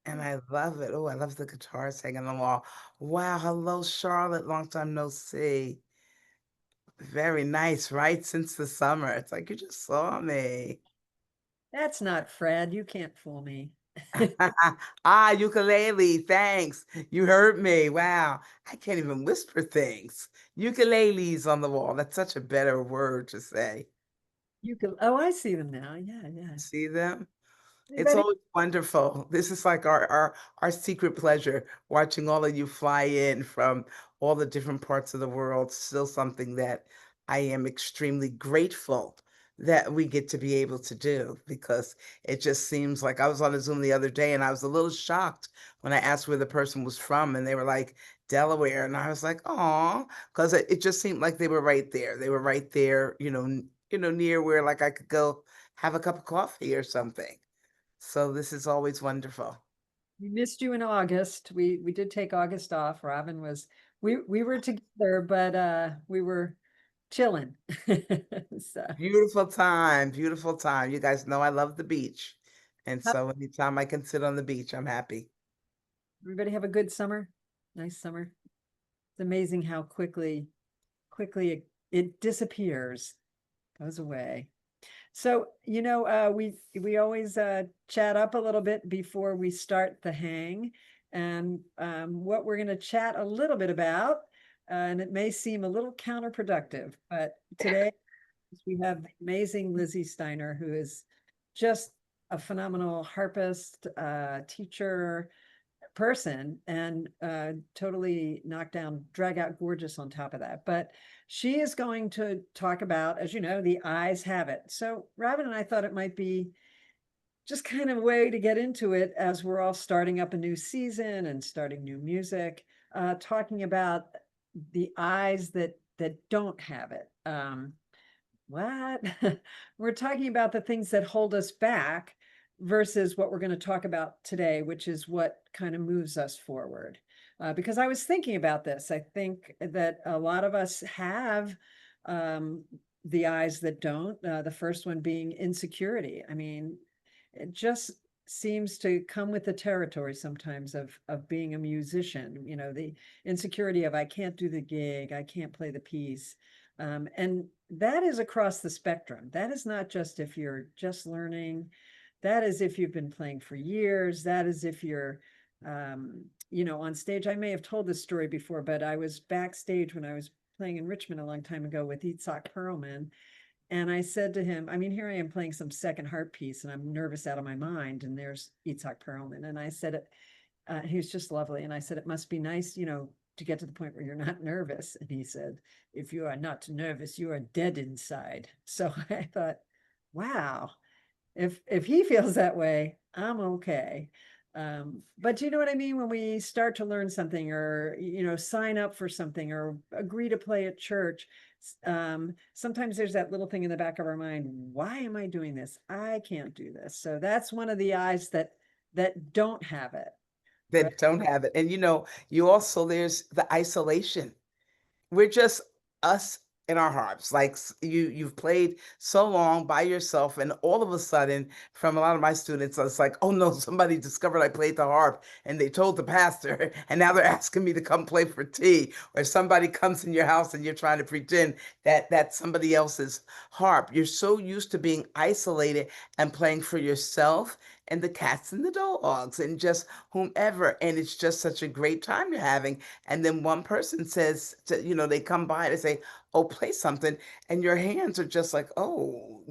And I love it. Oh, I love the guitars hanging on the wall. Wow. Hello, Charlotte. Long time no see. Very nice, right? Since the summer. It's like you just saw me. That's not Fred. You can't fool me. Ah, ukulele. Thanks. You heard me. Wow. I can't even whisper things. Ukuleles on the wall. That's such a better word to say. You can, oh, I see them now. Yeah, yeah. See them? It's Anybody? always wonderful. This is like our secret pleasure, watching all of you fly in from all the different parts of the world. Still something that I am extremely grateful that we get to be able to do because it just seems like I was on a Zoom the other day and I was a little shocked when I asked where the person was from and they were like Delaware and I was like, "Oh," because it just seemed like they were right there. They were right there, near where like I could go have a cup of coffee or something. So this is always wonderful. We missed you in August. We did take August off. Robin was we were together, but we were chilling. So Beautiful time, beautiful time. You guys know I love the beach. And Yep. so anytime I can sit on the beach, I'm happy. Everybody have a good summer. Nice summer. It's amazing how quickly it disappears, goes away. So, we always chat up a little bit before we start the hang. And what we're going to chat a little bit about, and it may seem a little counterproductive, but today we have the amazing Lizzie Steiner, who is just a phenomenal harpist, teacher, person, and totally knocked down, drag out gorgeous on top of that. But she is going to talk about, as you know, the eyes have it. So Robin and I thought it might be just kind of a way to get into it as we're all starting up a new season and starting new music, talking about the eyes that don't have it. What? We're talking about the things that hold us back versus what we're going to talk about today, which is what kind of moves us forward. Because I was thinking about this. I think that a lot of us have um, the eyes that don't. The first one being insecurity. I mean, it just seems to come with the territory sometimes of being a musician. You know, the insecurity of I can't do the gig, I can't play the piece. And that is across the spectrum. That is not just if you're just learning. That is if you've been playing for years. That is if you're, on stage. I may have told this story before, but I was backstage when I was playing in Richmond a long time ago with Itzhak Perlman. And I said to him, I mean, here I am playing some second harp piece and I'm nervous out of my mind. And there's Itzhak Perlman. And I said, he was just lovely. And I said, it must be nice, to get to the point where you're not nervous. And he said, if you are not nervous, you are dead inside. So I thought, wow, if he feels that way, I'm okay. But you know what I mean? When we start to learn something or, sign up for something or agree to play at church, sometimes there's that little thing in the back of our mind, why am I doing this? I can't do this. So that's one of the eyes that don't have it, right? That don't have it. And you also there's the isolation. We're just us and our harps. Like you've played so long by yourself, and all of a sudden, from a lot of my students, it's like, oh no, somebody discovered I played the harp, and they told the pastor, and now they're asking me to come play for tea. Or somebody comes in your house and you're trying to pretend that that's somebody else's harp. You're so used to being isolated and playing for yourself and the cats and the dogs and just whomever, and it's just such a great time you're having. And then one person says, they come by to say, "Oh, play something," and your hands are just like, "Oh,"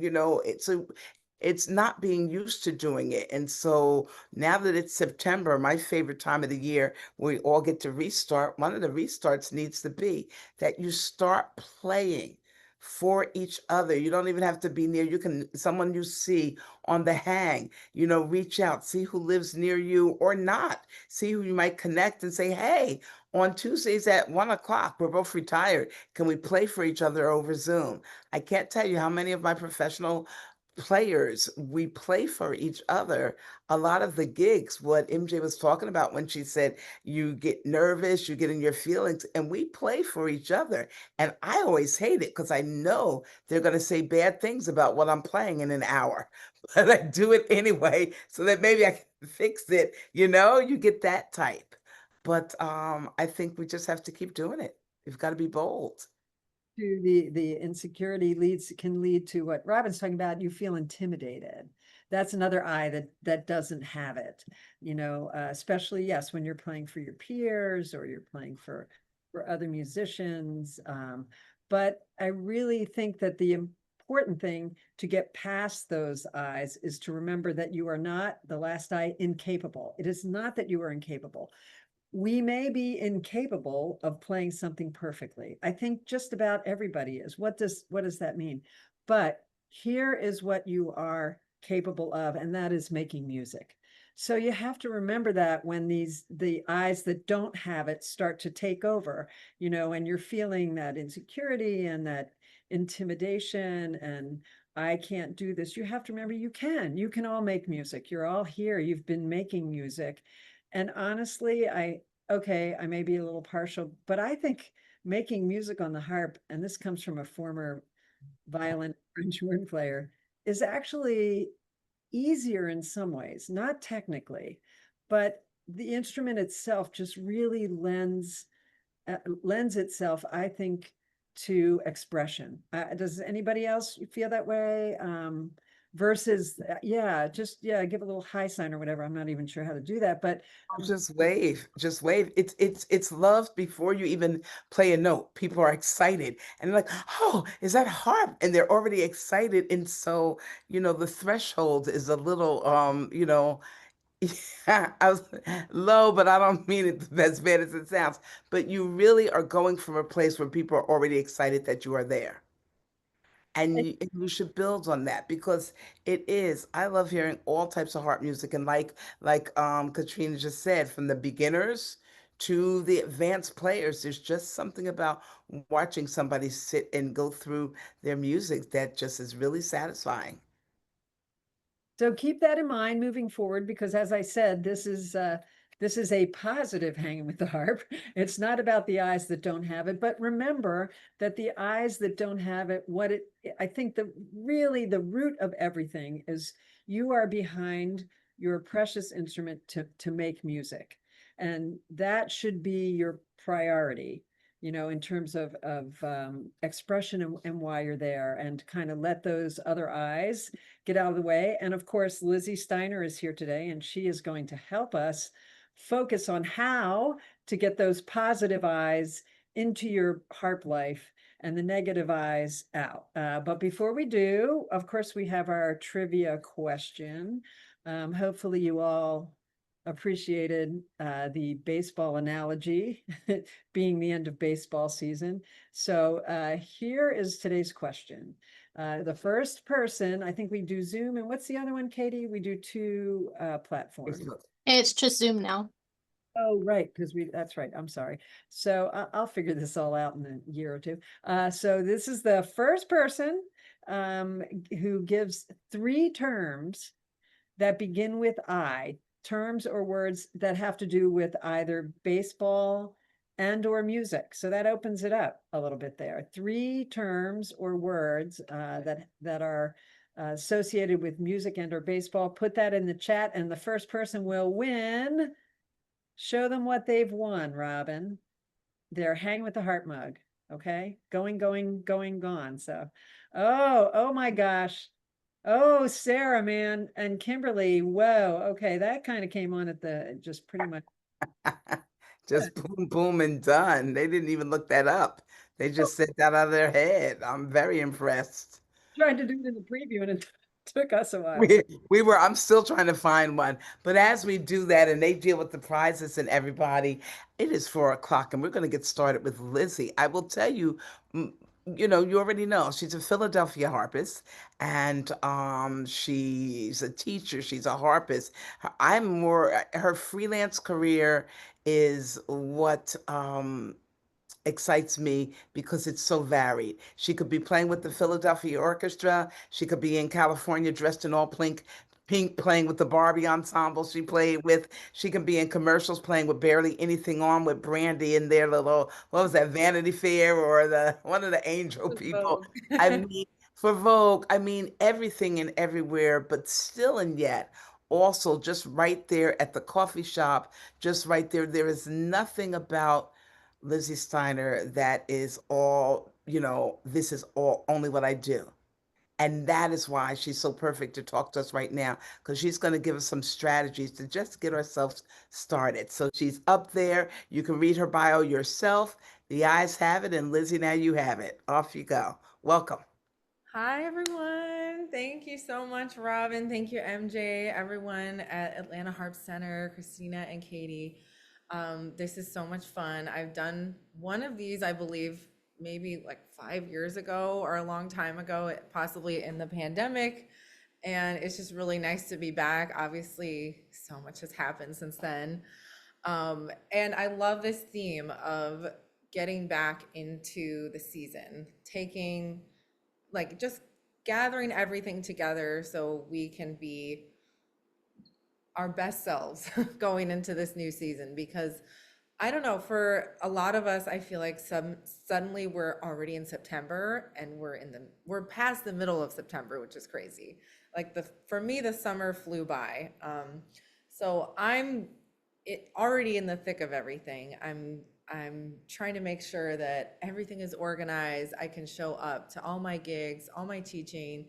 it's not being used to doing it. And so now that it's September, my favorite time of the year, we all get to restart. One of the restarts needs to be that you start playing for each other. You don't even have to be near. You can, someone you see on the hang, reach out, see who lives near you or not, see who you might connect and say, "Hey, on Tuesdays at 1 o'clock, we're both retired. Can we play for each other over Zoom?" I can't tell you how many of my professional players, we play for each other. A lot of the gigs, what MJ was talking about when she said you get nervous, you get in your feelings, and we play for each other. And I always hate it because I know they're going to say bad things about what I'm playing in an hour, but I do it anyway so that maybe I can fix it. You get that type. But I think we just have to keep doing it. You've got to be bold. To the insecurity can lead to what Robin's talking about. You feel intimidated. That's another eye that doesn't have it. Especially, yes, when you're playing for your peers or you're playing for other musicians. But I really think that the important thing to get past those eyes is to remember that you are not, the last eye, incapable. It is not that you are incapable. We may be incapable of playing something perfectly. I think just about everybody is. What does that mean? But here is what you are capable of, and that is making music. So you have to remember that when the eyes that don't have it start to take over, and you're feeling that insecurity and that intimidation and I can't do this. You have to remember you can. You can all make music. You're all here. You've been making music. And honestly, I may be a little partial, but I think making music on the harp, and this comes from a former violin French horn player, is actually easier in some ways, not technically, but the instrument itself just really lends itself, I think, to expression. Does anybody else feel that way? Versus, yeah, give a little high sign or whatever. I'm not even sure how to do that, but Just wave, just wave. It's love before you even play a note. People are excited and like, oh, is that harp? And they're already excited. And so, the threshold is a little yeah, I was low, but I don't mean it as bad as it sounds. But you really are going from a place where people are already excited that you are there. And you should build on that because it is. I love hearing all types of harp music and like Katrina just said, from the beginners to the advanced players, there's just something about watching somebody sit and go through their music that just is really satisfying. So keep that in mind moving forward, because as I said, this is a positive hanging with the harp. It's not about the eyes that don't have it, but remember that the eyes that don't have it, I think the root of everything is you are behind your precious instrument to make music. And that should be your priority, in terms of expression and why you're there, and kind of let those other eyes get out of the way. And of course, Lizzie Steiner is here today, and she is going to help us focus on how to get those positive eyes into your harp life and the negative eyes out. But before we do, of course, we have our trivia question. Hopefully, you all appreciated the baseball analogy being the end of baseball season. So here is today's question. The first person, I think we do Zoom, and what's the other one, Katie? We do two platforms. It's just Zoom now. Oh, right, because that's right. I'm sorry. So I'll figure this all out in a year or two. So this is the first person who gives three terms that begin with I, terms or words that have to do with either baseball and or music. So that opens it up a little bit there. Three terms or words that are associated with music and or baseball. Put that in the chat, and the first person will win. Show them what they've won, Robin. They're Hang with the Heart mug. Okay, going, going, going, gone. So, oh my gosh. Oh, Sarah, man, and Kimberly. Whoa. Okay, that kind of came on at the just pretty much. Just boom, boom, and done. They didn't even look that up. They just said that out of their head. I'm very impressed. Trying to do it in the preview, and it took us a while. I'm still trying to find one. But as we do that and they deal with the prizes and everybody, it is 4 o'clock and we're going to get started with Lizzie. I will tell you, mm, you already know she's a Philadelphia harpist and she's a teacher, she's a harpist. Her freelance career is what excites me because it's so varied. She could be playing with the Philadelphia Orchestra. She could be in California dressed in all pink playing with the Barbie ensemble she played with. She can be in commercials playing with barely anything on with Brandy in their little, what was that, Vanity Fair or the one of the angel With people. Vogue. I mean, for Vogue, I mean everything and everywhere, but still and yet also just right there at the coffee shop, just right there. There is nothing about Lizzie Steiner that is all, this is all only what I do. And that is why she's so perfect to talk to us right now, because she's going to give us some strategies to just get ourselves started. So she's up there. You can read her bio yourself. The eyes have it, and Lizzie, now you have it. Off you go. Welcome. Hi, everyone. Thank you so much, Robin. Thank you, MJ, everyone at Atlanta Harp Center, Christina and Katie. This is so much fun. I've done one of these, I believe, maybe like 5 years ago or a long time ago, possibly in the pandemic. And it's just really nice to be back. Obviously, so much has happened since then. And I love this theme of getting back into the season, taking like just gathering everything together so we can be our best selves going into this new season. Because I don't know, for a lot of us, I feel like suddenly we're already in September and we're past the middle of September, which is crazy. Like for me, the summer flew by. So I'm already in the thick of everything. I'm trying to make sure that everything is organized. I can show up to all my gigs, all my teaching,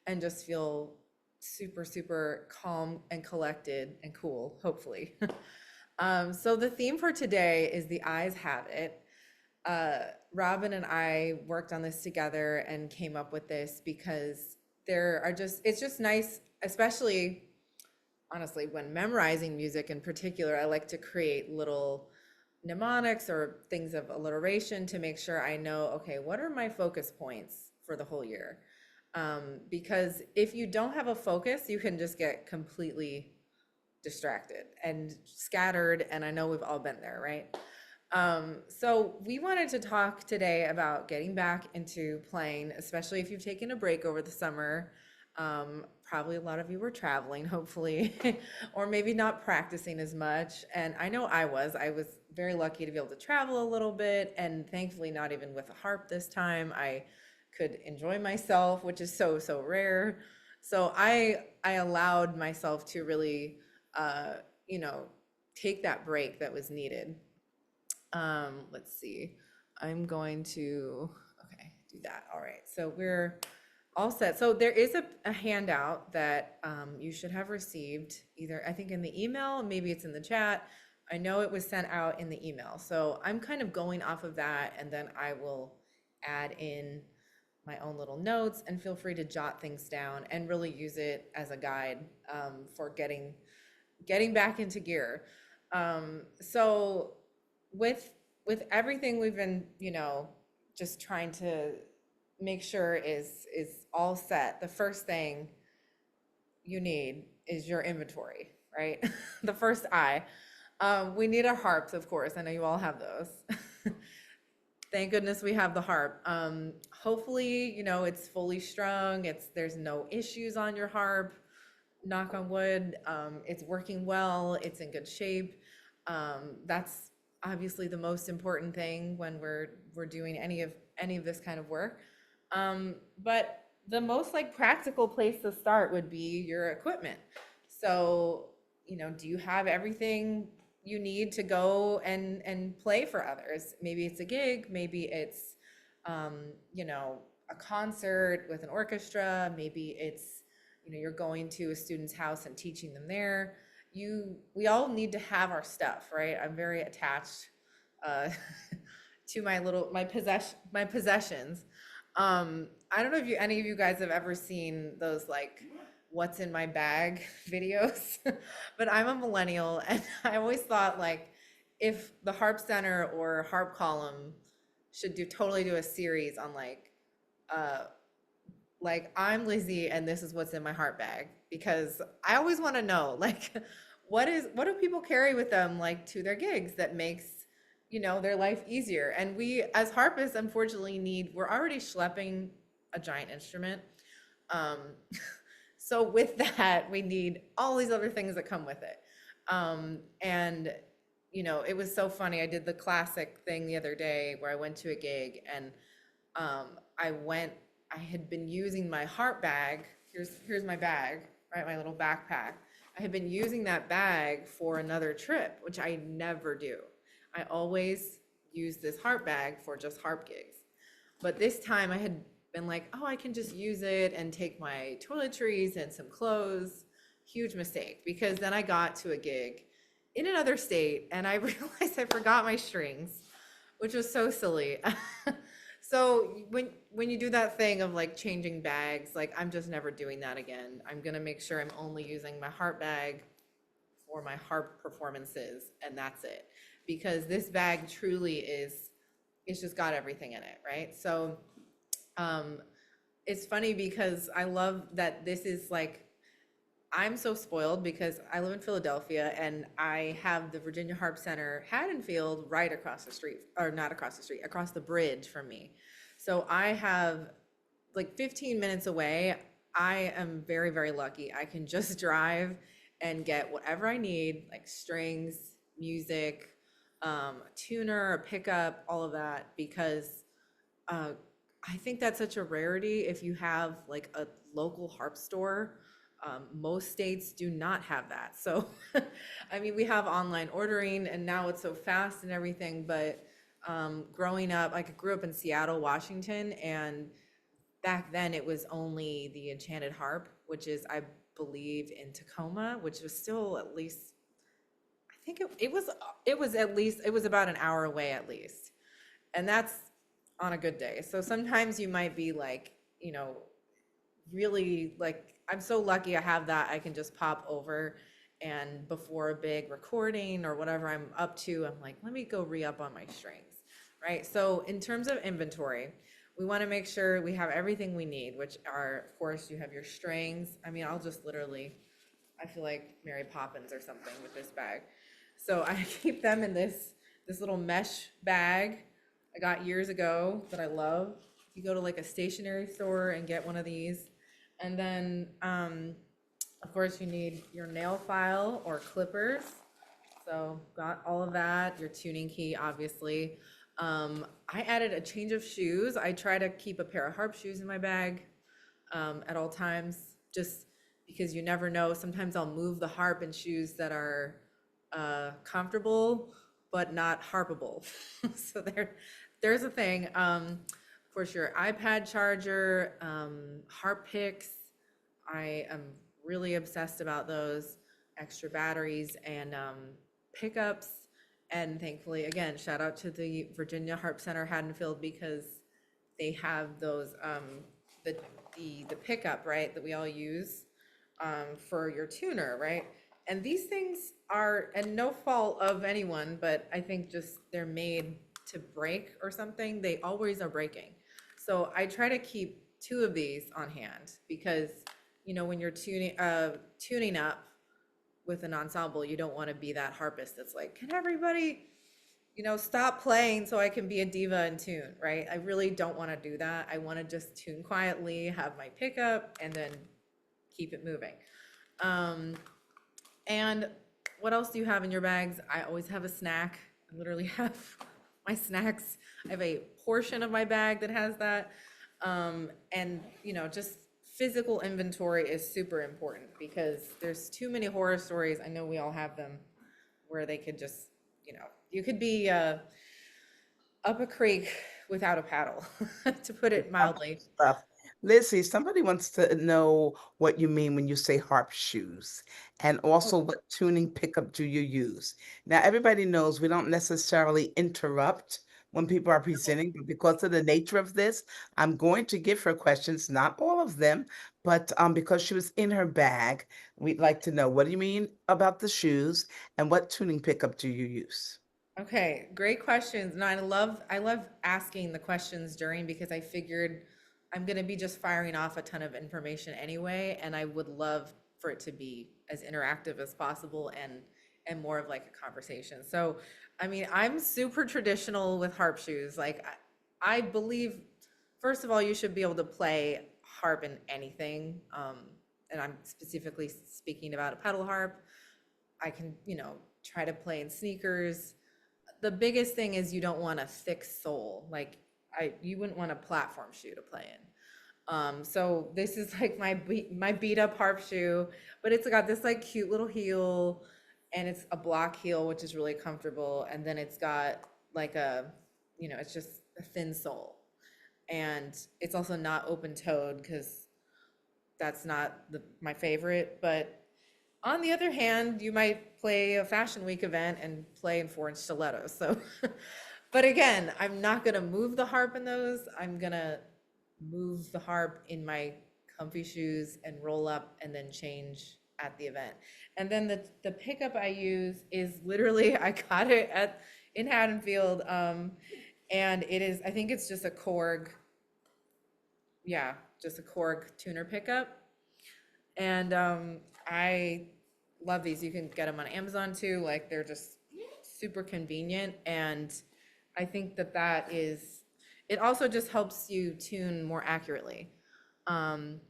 and just feel super, super calm and collected and cool, hopefully. So the theme for today is The Eyes Have It. Robin and I worked on this together and came up with this because it's just nice, especially honestly, when memorizing music in particular, I like to create little mnemonics or things of alliteration to make sure I know, okay, what are my focus points for the whole year? Because if you don't have a focus, you can just get completely distracted and scattered. And I know we've all been there, right? So we wanted to talk today about getting back into playing, especially if you've taken a break over the summer. Probably a lot of you were traveling, hopefully, or maybe not practicing as much. And I know I was very lucky to be able to travel a little bit, and thankfully not even with a harp this time. I could enjoy myself, which is so, so rare. So I allowed myself to really, uh, you know, take that break that was needed. Let's see. I'm going to, okay, do that. All right. So we're all set. So there is a handout that you should have received either, I think in the email, maybe it's in the chat. I know it was sent out in the email. So I'm kind of going off of that, and then I will add in my own little notes, and feel free to jot things down and really use it as a guide for getting back into gear. So with everything we've been, just trying to make sure is all set, the first thing you need is your inventory, right? The first I. We need our harps, of course. I know you all have those. Thank goodness we have the harp. Hopefully, it's fully strung. There's no issues on your harp. Knock on wood. It's working well. It's in good shape. That's obviously the most important thing when we're doing any of this kind of work. But the most like practical place to start would be your equipment. So, do you have everything you need to go and play for others? Maybe it's a gig, maybe it's a concert with an orchestra, maybe it's you're going to a student's house and teaching them there. We all need to have our stuff, right? I'm very attached uh, to my possessions. I don't know if any of you guys have ever seen those like what's in my bag videos, but I'm a millennial, and I always thought like if the Harp Center or Harp Column should totally do a series on uh like I'm Lizzie and this is what's in my heart bag, because I always want to know like what do people carry with them like to their gigs that makes their life easier. And we, as harpists, unfortunately we're already schlepping a giant instrument. Um, so with that, we need all these other things that come with it. And it was so funny. I did the classic thing the other day where I went to a gig and um, I had been using my harp bag. Here's my bag, right? My little backpack. I had been using that bag for another trip, which I never do. I always use this harp bag for just harp gigs. But this time I had been like, oh, I can just use it and take my toiletries and some clothes. Huge mistake, because then I got to a gig in another state and I realized I forgot my strings, which was so silly. So when you do that thing of like changing bags, like I'm just never doing that again. I'm gonna make sure I'm only using my harp bag for my harp performances, and that's it. Because this bag truly it's just got everything in it, right? So um it's funny because I love that this is like, I'm so spoiled because I live in Philadelphia and I have the Virginia Harp Center Haddonfield right across the street, or not across the street, across the bridge from me. So I have like 15 minutes away. I am very, very lucky. I can just drive and get whatever I need, like strings, music, a tuner, a pickup, all of that, because uh, I think that's such a rarity if you have like a local harp store. Most states do not have that. So, I mean, we have online ordering and now it's so fast and everything, but growing up, like I grew up in Seattle, Washington, and back then it was only the Enchanted Harp, which is, I believe, in Tacoma, which was still at least, I think it was at least, it was about an hour away at least. And that's on a good day. So sometimes you might be like, really like, I'm so lucky I have that. I can just pop over and before a big recording or whatever I'm up to, I'm like, let me go re-up on my strings, right? So in terms of inventory, we want to make sure we have everything we need, which are, of course, you have your strings. I mean, I'll just literally, I feel like Mary Poppins or something with this bag. So I keep them in this little mesh bag I got years ago that I love. You go to like a stationery store and get one of these. And then, of course, you need your nail file or clippers. So got all of that, your tuning key, obviously. I added a change of shoes. I try to keep a pair of harp shoes in my bag at all times, just because you never know. Sometimes I'll move the harp in shoes that are comfortable but not harpable. So there's a thing. Of course, your iPad charger, harp picks. I am really obsessed about those extra batteries and pickups. And thankfully, again, shout out to the Virginia Harp Center Haddonfield, because they have those the the pickup, right, that we all use for your tuner, right? And these things are, and no fault of anyone, but I think just they're made to break or something. They always are breaking. So I try to keep two of these on hand because when you're tuning up with an ensemble, you don't want to be that harpist that's like, can everybody stop playing so I can be a diva and tune, right? I really don't want to do that. I want to just tune quietly, have my pickup, and then keep it moving. And what else do you have in your bags? I always have a snack. I literally have my snacks. I have a portion of my bag that has that. And just physical inventory is super important because there's too many horror stories. I know we all have them where they could just, you could be up a creek without a paddle, to put it mildly. Stuff. Lizzie, somebody wants to know what you mean when you say harp shoes, and also what tuning pickup do you use? Now, everybody knows we don't necessarily interrupt when people are presenting, but because of the nature of this, I'm going to give her questions, not all of them, but because she was in her bag, we'd like to know what do you mean about the shoes and what tuning pickup do you use? Okay, great questions. No, I love asking the questions during, because I figured I'm gonna be just firing off a ton of information anyway, and I would love for it to be as interactive as possible and more of like a conversation. So, I mean, I'm super traditional with harp shoes. Like, I believe, first of all, you should be able to play harp in anything. And I'm specifically speaking about a pedal harp. I can, try to play in sneakers. The biggest thing is you don't want a thick sole. Like, you wouldn't want a platform shoe to play in. So this is like my beat up harp shoe, but it's got this like cute little heel, and it's a block heel, which is really comfortable. And then it's got like it's just a thin sole, and it's also not open toed because that's not my favorite. But on the other hand, you might play a fashion week event and play in 4-inch stilettos. So, but again, I'm not gonna move the harp in those. I'm gonna move the harp in my comfy shoes and roll up and then change at the event. And then the pickup I use is literally, I got it in Haddonfield, and it is, I think it's just a Korg, just a Korg tuner pickup. And I love these. You can get them on Amazon too. Like, they're just super convenient, and I think that is, it also just helps you tune more accurately. And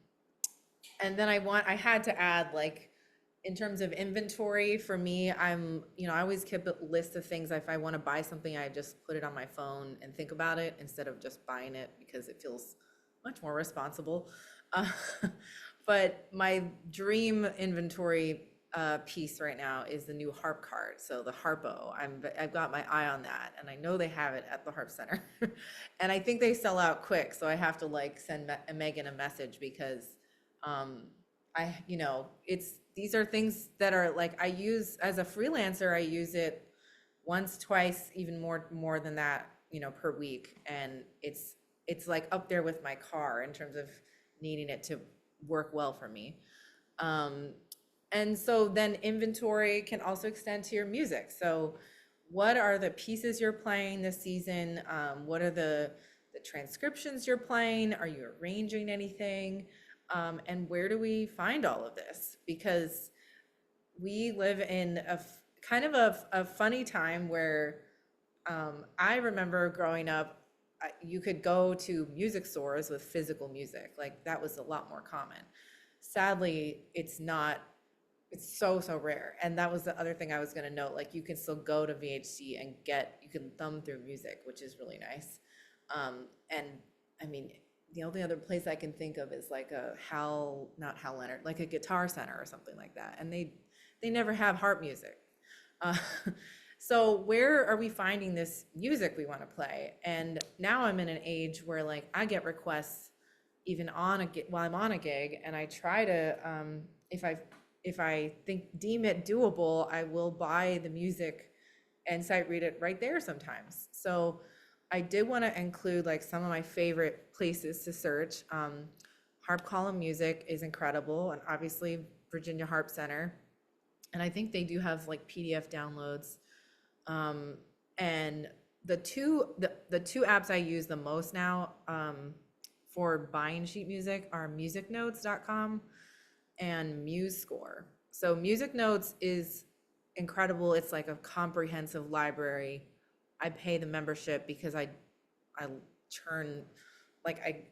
then I had to add, like, in terms of inventory, for me, I always keep a list of things. If I want to buy something, I just put it on my phone and think about it instead of just buying it, because it feels much more responsible. Uh, but my dream inventory piece right now is the new harp cart. So the Harpo, I've got my eye on that, and I know they have it at the Harp Center. And I think they sell out quick, so I have to like send Megan a message, because these are things that are like, I use as a freelancer. I use it once, twice, even more than that, per week. And it's like up there with my car in terms of needing it to work well for me. And so then inventory can also extend to your music. So what are the pieces you're playing this season? What are the transcriptions you're playing? Are you arranging anything? And where do we find all of this? Because we live in kind of a funny time where I remember growing up, you could go to music stores with physical music. Like, that was a lot more common. Sadly, it's not. It's so rare. And that was the other thing I was going to note. Like, you can still go to VHC and you can thumb through music, which is really nice. And I mean, the only other place I can think of is like not Hal Leonard, like a Guitar Center or something like that. And they never have harp music. So where are we finding this music we want to play? And now I'm in an age where, like, I get requests even while I'm on a gig, and I try to, if I deem it doable, I will buy the music and sight read it right there sometimes. So I did want to include like some of my favorite places to search. Harp Column Music is incredible, and obviously Virginia Harp Center. And I think they do have like PDF downloads. And the two apps I use the most now for buying sheet music are musicnotes.com and MuseScore. So Music Notes is incredible. It's like a comprehensive library. I pay the membership because I churn, like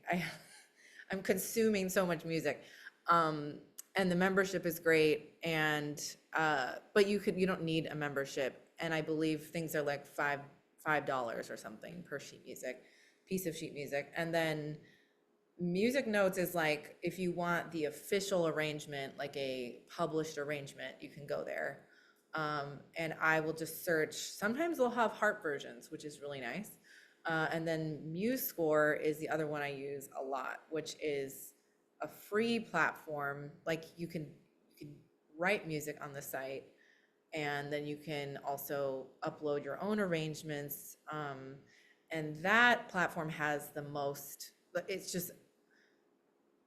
I'm consuming so much music. And the membership is great, and but you don't need a membership. And I believe things are like $5 or something per piece of sheet music. And then Music Notes is like, if you want the official arrangement, like a published arrangement, you can go there. And I will just search. Sometimes they'll have harp versions, which is really nice. And then MuseScore is the other one I use a lot, which is a free platform. Like, you can write music on the site, and then you can also upload your own arrangements. And that platform has the most. It's just,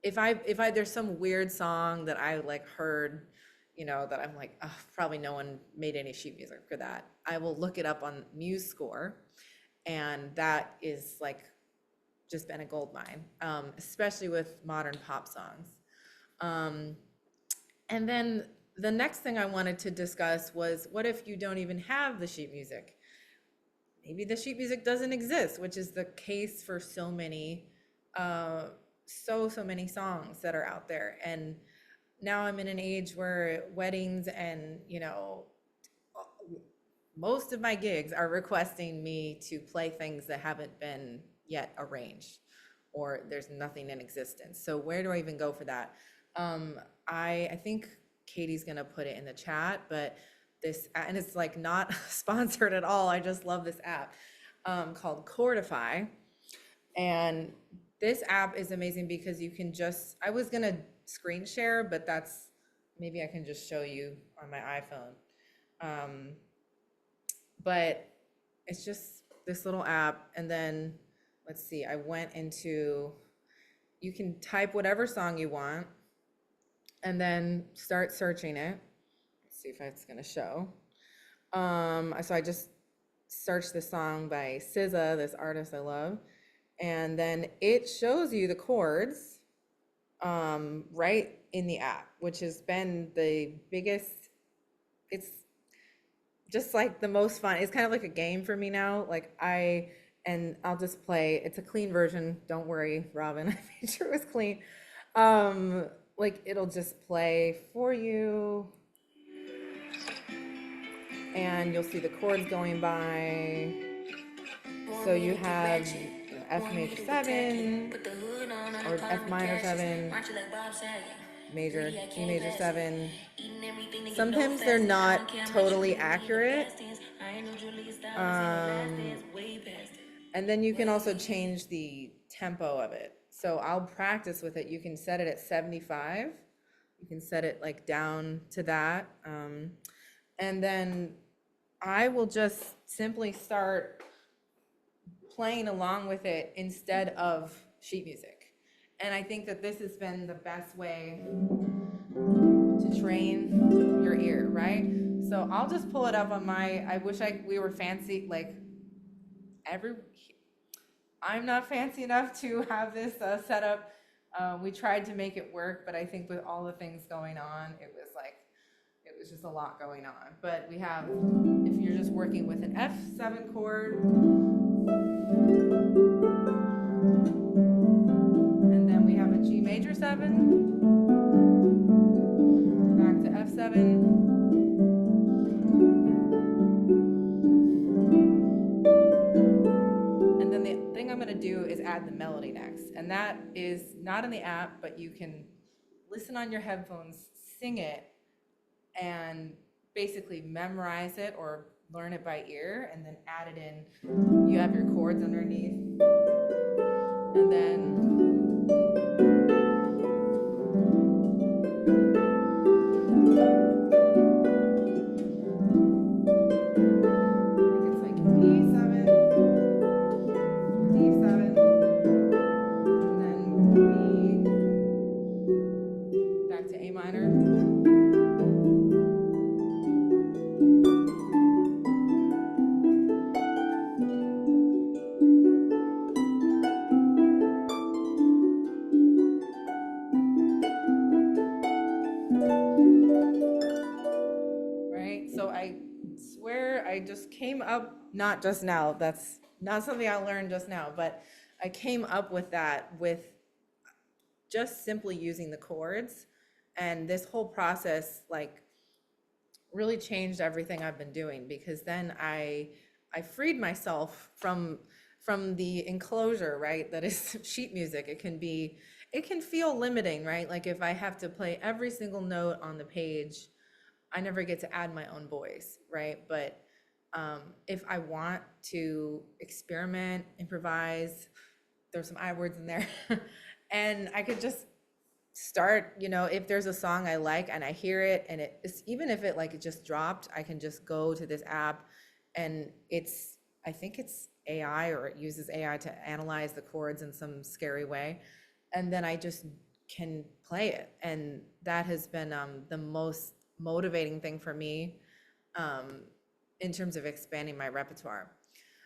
if I there's some weird song that I like heard, that I'm like, oh, probably no one made any sheet music for that, I will look it up on MuseScore, and that is like just been a gold mine, especially with modern pop songs. And then the next thing I wanted to discuss was, what if you don't even have the sheet music? Maybe the sheet music doesn't exist, which is the case for so many, so many songs that are out there. And now I'm in an age where weddings and, most of my gigs are requesting me to play things that haven't been yet arranged, or there's nothing in existence. So where do I even go for that? I think Katie's gonna put it in the chat, but and it's like not sponsored at all. I just love this app called Chordify. And this app is amazing because you can I was gonna screen share, but maybe I can just show you on my iPhone. But it's just this little app. And then let's see, you can type whatever song you want and then start searching it. Let's see if it's gonna show. So I just searched the song by SZA, this artist I love, and then it shows you the chords right in the app, which has been the biggest. It's just like the most fun. It's kind of like a game for me now. I'll just play. It's a clean version. Don't worry, Robin. I made sure it was clean. It'll just play for you, and you'll see the chords going by. So you have F major 7, or F minor 7, major, E major 7. Sometimes they're not totally accurate. And then you can also change the tempo of it. So I'll practice with it. You can set it at 75. You can set it down to that. And then I will just simply start playing along with it instead of sheet music. And I think that this has been the best way to train your ear, right? So I'll just pull it up on I wish we were fancy, I'm not fancy enough to have this set up. We tried to make it work, but I think with all the things going on, it was just a lot going on. But we have, if you're just working with an F7 chord, and then we have a G major 7, back to F7, and then the thing I'm going to do is add the melody next, and that is not in the app, but you can listen on your headphones, sing it, and basically memorize it or learn it by ear, and then add it in. You have your chords underneath, and then I just came up, not just now, that's not something I learned just now, but I came up with that with just simply using the chords. And this whole process really changed everything I've been doing, because then I freed myself from the enclosure, right? That is sheet music. It can feel limiting, right? Like if I have to play every single note on the page, I never get to add my own voice, right? But if I want to experiment, improvise, there's some I words in there, and I could just start, if there's a song I like and I hear it, and even if it just dropped, I can just go to this app, and I think it's AI, or it uses AI to analyze the chords in some scary way, and then I just can play it. And that has been the most motivating thing for me in terms of expanding my repertoire.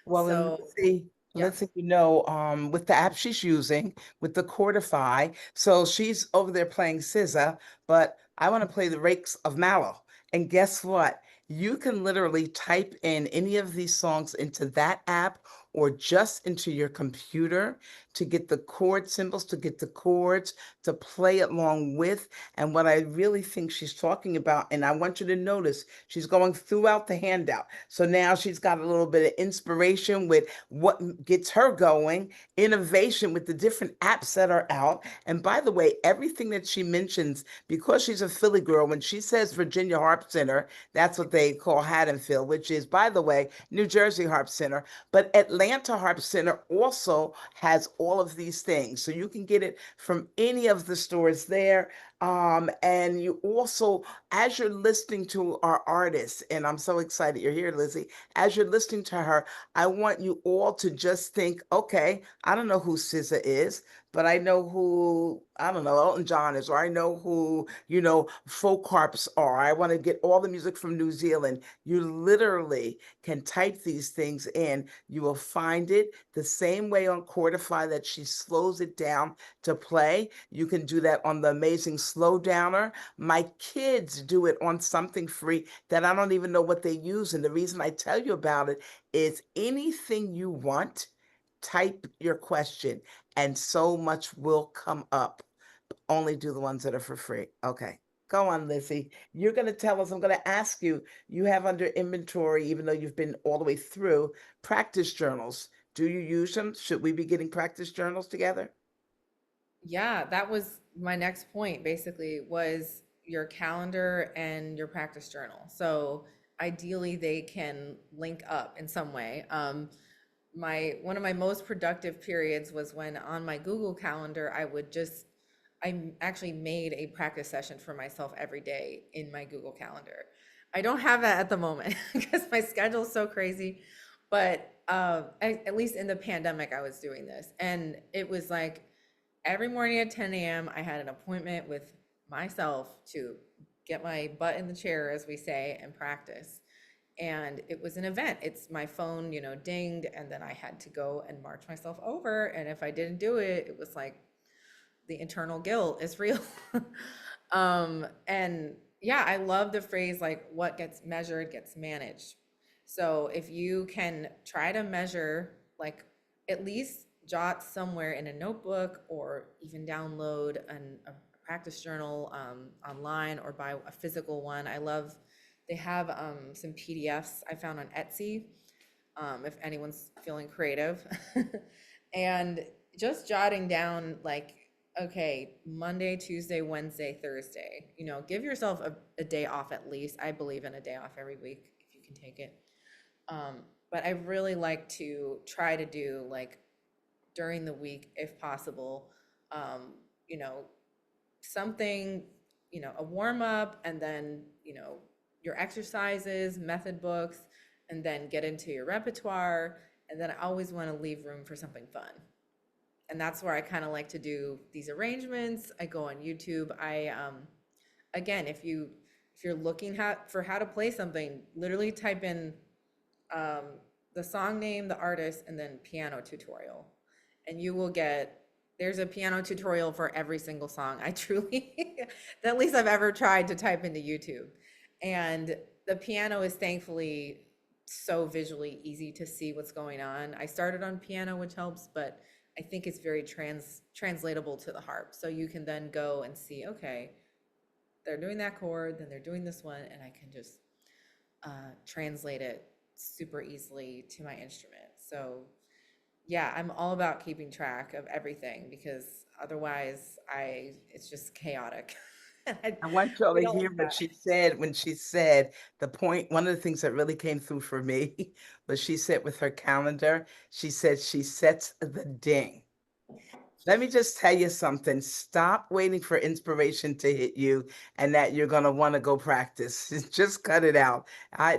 Well, and So, let's see, with the app she's using, with the Chordify, so she's over there playing SZA, but I want to play the Rakes of Mallow. And guess what? You can literally type in any of these songs into that app or just into your computer to get the chord symbols, to get the chords, to play along with. And what I really think she's talking about, and I want you to notice, she's going throughout the handout. So now she's got a little bit of inspiration with what gets her going, innovation with the different apps that are out. And by the way, everything that she mentions, because she's a Philly girl, when she says Virginia Harp Center, that's what they call Haddonfield, which is, by the way, New Jersey Harp Center. But Atlanta Harp Center also has all of these things. So you can get it from any of the stores there. And you also, as you're listening to our artists, and I'm so excited you're here, Lizzie, as you're listening to her, I want you all to just think, okay, I don't know who SZA is, but I know who, I don't know, Elton John is, or I know who, folk harps are. I want to get all the music from New Zealand. You literally can type these things in. You will find it the same way on Chordify that she slows it down to play. You can do that on the amazing slow downer. My kids do it on something free that I don't even know what they use. And the reason I tell you about it is anything you want, type your question and so much will come up. Only do the ones that are for free. Okay. Go on, Lizzie. You're going to tell us, I'm going to ask you, you have under inventory, even though you've been all the way through, practice journals. Do you use them? Should we be getting practice journals together? Yeah, that was my next point basically was your calendar and your practice journal. So ideally they can link up in some way. My one of my most productive periods was when on my Google Calendar I actually made a practice session for myself every day in my Google Calendar. I don't have that at the moment because my schedule is so crazy, but at least in the pandemic I was doing this, and it was like every morning at 10 a.m. I had an appointment with myself to get my butt in the chair, as we say, and practice. And it was an event. It's my phone, dinged, and then I had to go and march myself over. And if I didn't do it, it was like the internal guilt is real. And yeah, I love the phrase like what gets measured gets managed. So if you can try to measure, like at least jot somewhere in a notebook or even download a practice journal online or buy a physical one. They have some PDFs I found on Etsy, if anyone's feeling creative. And just jotting down like, okay, Monday, Tuesday, Wednesday, Thursday, give yourself a day off at least. I believe in a day off every week if you can take it. But I really like to try to do like during the week, if possible, um, you know, something, a warm up, and then, your exercises, method books, and then get into your repertoire. And then I always want to leave room for something fun. And that's where I kind of like to do these arrangements. I go on YouTube. Again, if you're looking for how to play something, literally type in um, the song name, the artist, and then piano tutorial. And you will get, there's a piano tutorial for every single song. I truly, at least I've ever tried to type into YouTube. And the piano is thankfully so visually easy to see what's going on. I started on piano, which helps, but I think it's very translatable to the harp. So you can then go and see, okay, they're doing that chord, then they're doing this one, and I can just translate it super easily to my instrument. So yeah, I'm all about keeping track of everything because otherwise it's just chaotic. I, I want y'all we to don't hear like what that. she said when she said the point. One of the things that really came through for me was she said with her calendar, she said she sets the ding. Let me just tell you something. Stop waiting for inspiration to hit you and that you're going to want to go practice. Just cut it out.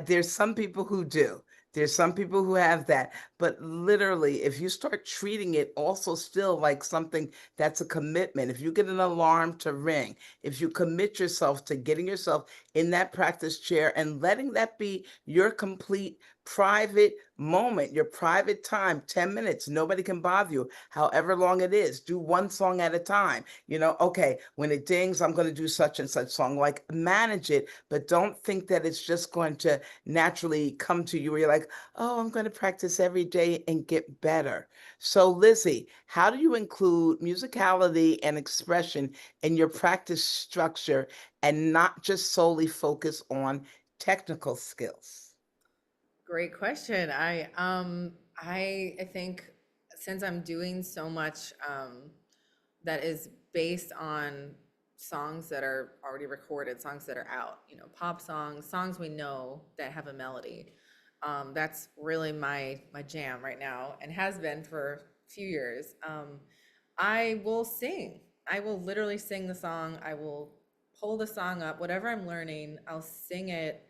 There's some people who do. There's some people who have that. But literally, if you start treating it also still like something that's a commitment, if you get an alarm to ring, if you commit yourself to getting yourself in that practice chair and letting that be your complete private moment, your private time, 10 minutes. Nobody can bother you, however long it is. Do one song at a time. Okay, when it dings, I'm going to do such and such song. Like manage it, but don't think that it's just going to naturally come to you where you're like, oh, I'm going to practice every day and get better. So, Lizzie, how do you include musicality and expression in your practice structure and not just solely focus on technical skills? Great question. I think since I'm doing so much that is based on songs that are already recorded, songs that are out, pop songs, songs we know that have a melody. That's really my jam right now and has been for a few years. I will sing. I will literally sing the song. I will pull the song up, whatever I'm learning, I'll sing it,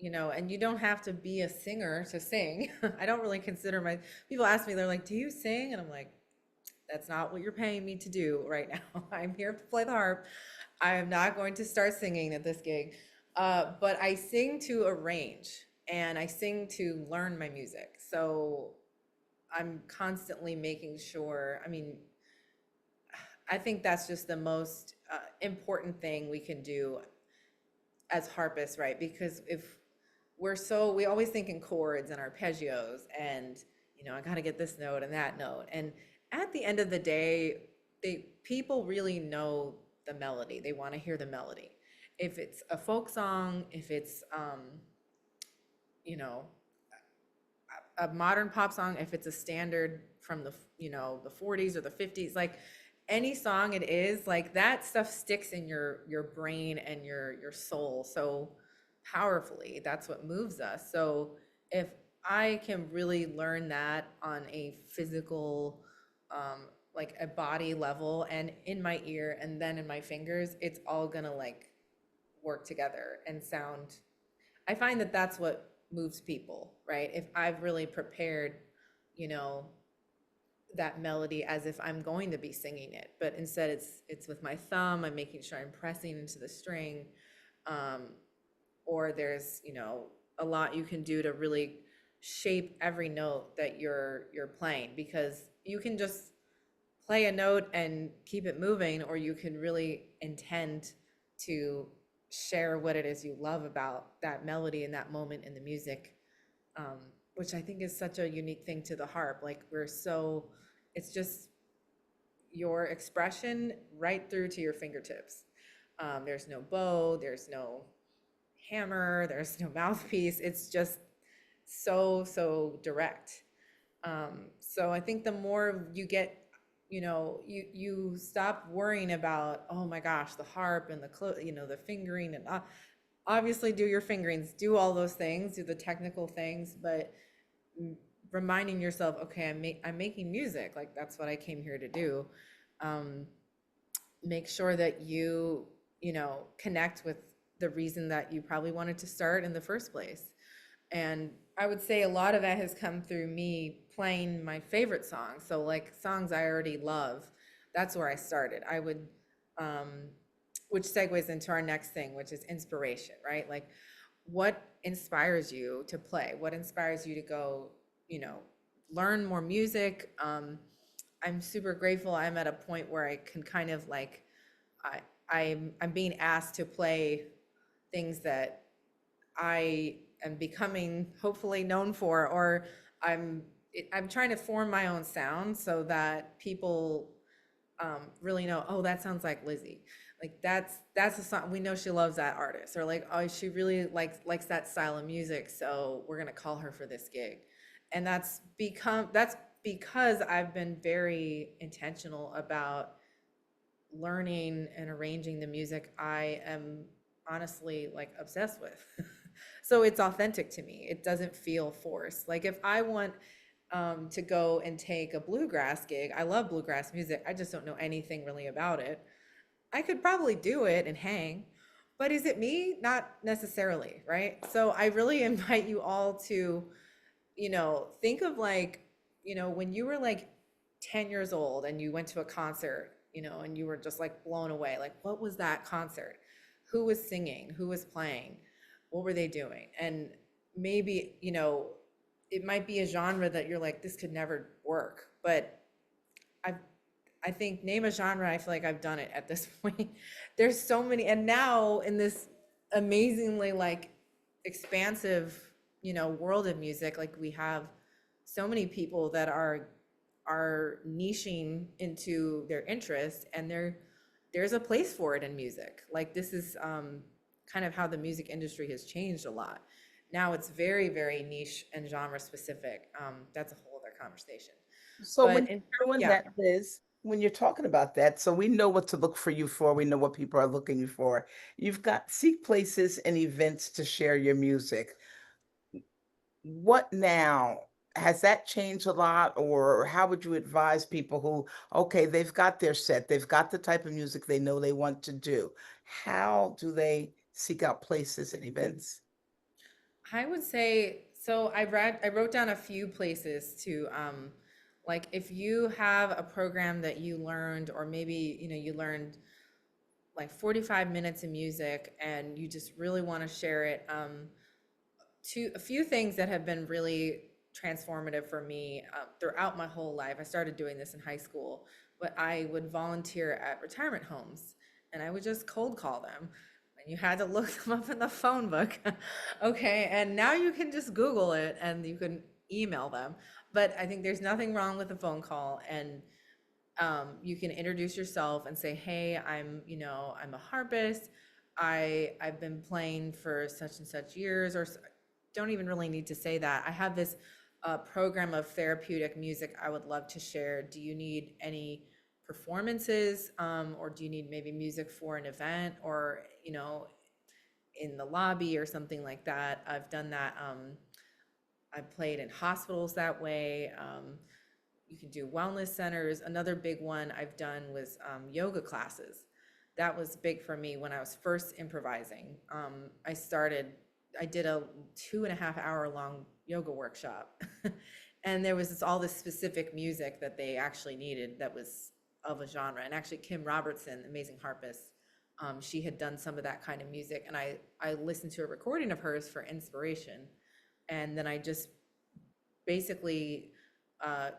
and you don't have to be a singer to sing. I don't really consider people ask me, they're like, do you sing? And I'm like, that's not what you're paying me to do right now. I'm here to play the harp. I am not going to start singing at this gig. But I sing to arrange and I sing to learn my music. So I'm constantly making sure, I think that's just the most important thing we can do as harpists, right? Because if we always think in chords and arpeggios and, I got to get this note and that note. And at the end of the day, people really know the melody. They want to hear the melody. If it's a folk song, if it's, you know, a modern pop song, if it's a standard from the 40s or the 50s, like any song it is, like that stuff sticks in your brain and your soul so powerfully. That's what moves us. So if I can really learn that on a physical, like a body level and in my ear and then in my fingers, it's all gonna like work together and sound. I find that that's what moves people, right? If I've really prepared, you know, that melody as if I'm going to be singing it, but instead it's with my thumb. I'm making sure I'm pressing into the string, um, or there's a lot you can do to really shape every note that you're playing, because you can just play a note and keep it moving, or you can really intend to share what it is you love about that melody and that moment in the music, um, which I think is such a unique thing to the harp. Like it's just your expression right through to your fingertips. There's no bow, there's no hammer, there's no mouthpiece. It's just so direct. So I think the more you get, you stop worrying about, oh my gosh, the harp and the fingering, and obviously do your fingerings, do all those things, do the technical things, but reminding yourself, okay, I'm making music, like that's what I came here to do. Um, Make sure that you connect with the reason that you probably wanted to start in the first place. And I would say a lot of that has come through me playing my favorite songs. So like songs I already love, that's where I started. Which segues into our next thing, which is inspiration, right? Like what inspires you to play? What inspires you to go, you know, learn more music? I'm super grateful. I'm at a point where I can kind of like, I, I'm being asked to play things that I am becoming hopefully known for, or I'm I'm trying to form my own sound so that people really know, oh, that sounds like Lizzie. Like that's a song we know she loves that artist, or like, oh, she really likes that style of music, so we're gonna call her for this gig. And that's because I've been very intentional about learning and arranging the music I am honestly like obsessed with. So it's authentic to me. It doesn't feel forced. Like if I want to go and take a bluegrass gig, I love bluegrass music. I just don't know anything really about it. I could probably do it and hang, but is it me? Not necessarily, right? So I really invite you all to, think of like, when you were like 10 years old and you went to a concert, and you were just like blown away. Like, what was that concert? who was singing, who was playing, what were they doing? And maybe, it might be a genre that you're like, this could never work. But I've I think name a genre, I feel like I've done it at this point. There's so many, and now in this amazingly like expansive, world of music, like we have so many people that are niching into their interests, and there's a place for it in music. Like this is kind of how the music industry has changed a lot. Now it's very, very niche and genre specific. That's a whole other conversation. So when But you're doing yeah, that, Liz, when you're talking about that, so we know what to look for you for, we know what people are looking for. You've got seek places and events to share your music. What now? Has that changed a lot, or how would you advise people who, okay, they've got their set, they've got the type of music they know they want to do. How do they seek out places and events? I would say so. I wrote down a few places to like if you have a program that you learned, or maybe you learned like 45 minutes of music and you just really want to share it. To a few things that have been really transformative for me throughout my whole life. I started doing this in high school, but I would volunteer at retirement homes and I would just cold call them. And you had to look them up in the phone book. Okay. And now you can just Google it and you can email them. But I think there's nothing wrong with a phone call. And you can introduce yourself and say, "Hey, I'm a harpist. I've been playing for such and such years," or don't even really need to say that. "I have this program of therapeutic music I would love to share. Do you need any performances, or do you need maybe music for an event, or in the lobby or something like that?" I've done that. I've played in hospitals that way. You can do wellness centers. Another big one I've done was yoga classes. That was big for me when I was first improvising. I did a 2.5 hour long yoga workshop. And there was all this specific music that they actually needed that was of a genre. And actually, Kim Robertson, amazing harpist, she had done some of that kind of music. And I listened to a recording of hers for inspiration. And then I just basically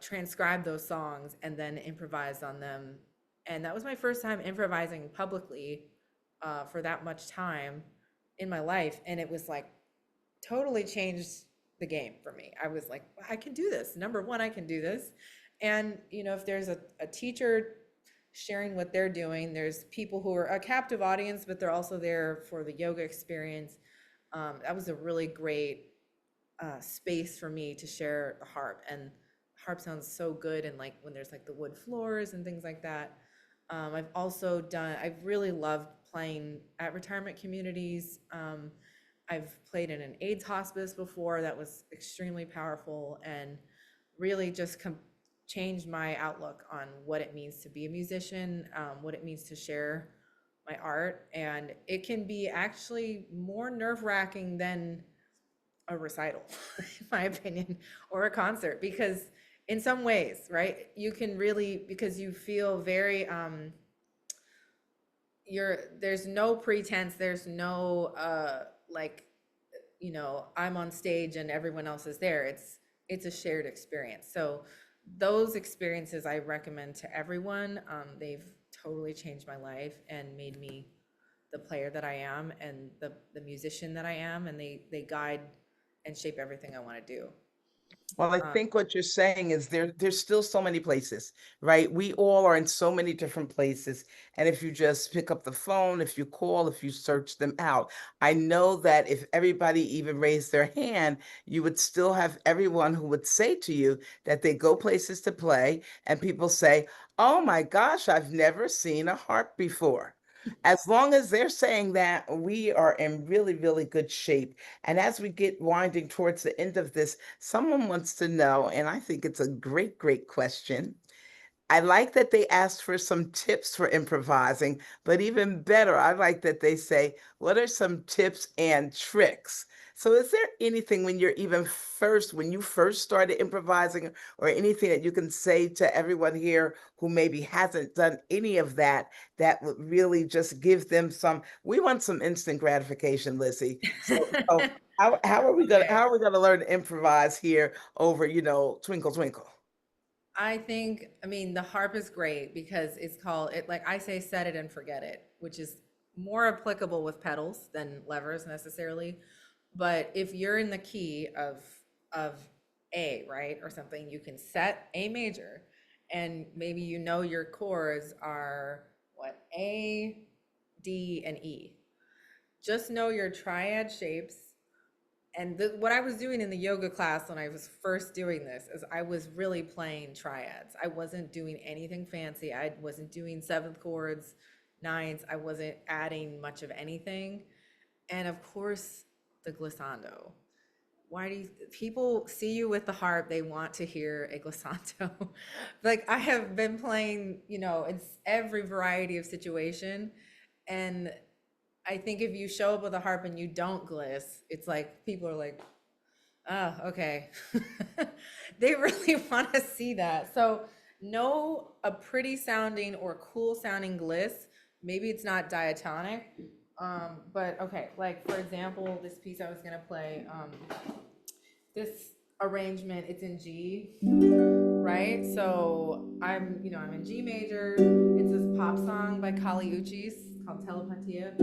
transcribed those songs and then improvised on them. And that was my first time improvising publicly for that much time in my life. And it was like totally changed the game for me. I was like, I can do this. Number one, I can do this. And, if there's a teacher sharing what they're doing, there's people who are a captive audience, but they're also there for the yoga experience. That was a really great space for me to share the harp. And harp sounds so good, and like when there's like the wood floors and things like that. I've really loved playing at retirement communities. I've played in an AIDS hospice before. That was extremely powerful and really just changed my outlook on what it means to be a musician, what it means to share my art. And it can be actually more nerve-wracking than a recital, in my opinion, or a concert, because in some ways, right, you can really, because you feel very there's no pretense, there's no like I'm on stage and everyone else is there. It's a shared experience. So those experiences I recommend to everyone. They've totally changed my life and made me the player that I am and the musician that I am, and they guide and shape everything I want to do. Well, I Um, think what you're saying is there's still so many places, right? We all are in so many different places. And if you just pick up the phone, if you call, if you search them out, I know that if everybody even raised their hand, you would still have everyone who would say to you that they go places to play, and people say, "Oh my gosh, I've never seen a harp before." As long as they're saying that, we are in really, really good shape. And as we get winding towards the end of this, someone wants to know, and I think it's a great, great question. I like that they asked for some tips for improvising, but even better, I like that they say, what are some tips and tricks? So is there anything when you first started improvising or anything that you can say to everyone here who maybe hasn't done any of that, that would really just give them we want some instant gratification, Lizzie. So Okay. how are we gonna learn to improvise here over, Twinkle Twinkle? I think, I mean, the harp is great because it's called it, like I say, set it and forget it, which is more applicable with pedals than levers necessarily. But if you're in the key of A, right, or something, you can set A major, and maybe you know your chords are what, A, D, and E. Just know your triad shapes. And what I was doing in the yoga class when I was first doing this is I was really playing triads. I wasn't doing anything fancy. I wasn't doing seventh chords, nines. I wasn't adding much of anything. And of course, the glissando. Why do people see you with the harp? They want to hear a glissando. Like I have been playing, it's every variety of situation. And I think if you show up with a harp and you don't gliss, it's like people are like, oh, okay. They really want to see that. So know a pretty sounding or cool sounding gliss. Maybe it's not diatonic. But okay, like for example, this piece I was gonna play, this arrangement, it's in G, right? So I'm in G major. It's this pop song by Kali Uchis called Telepatia.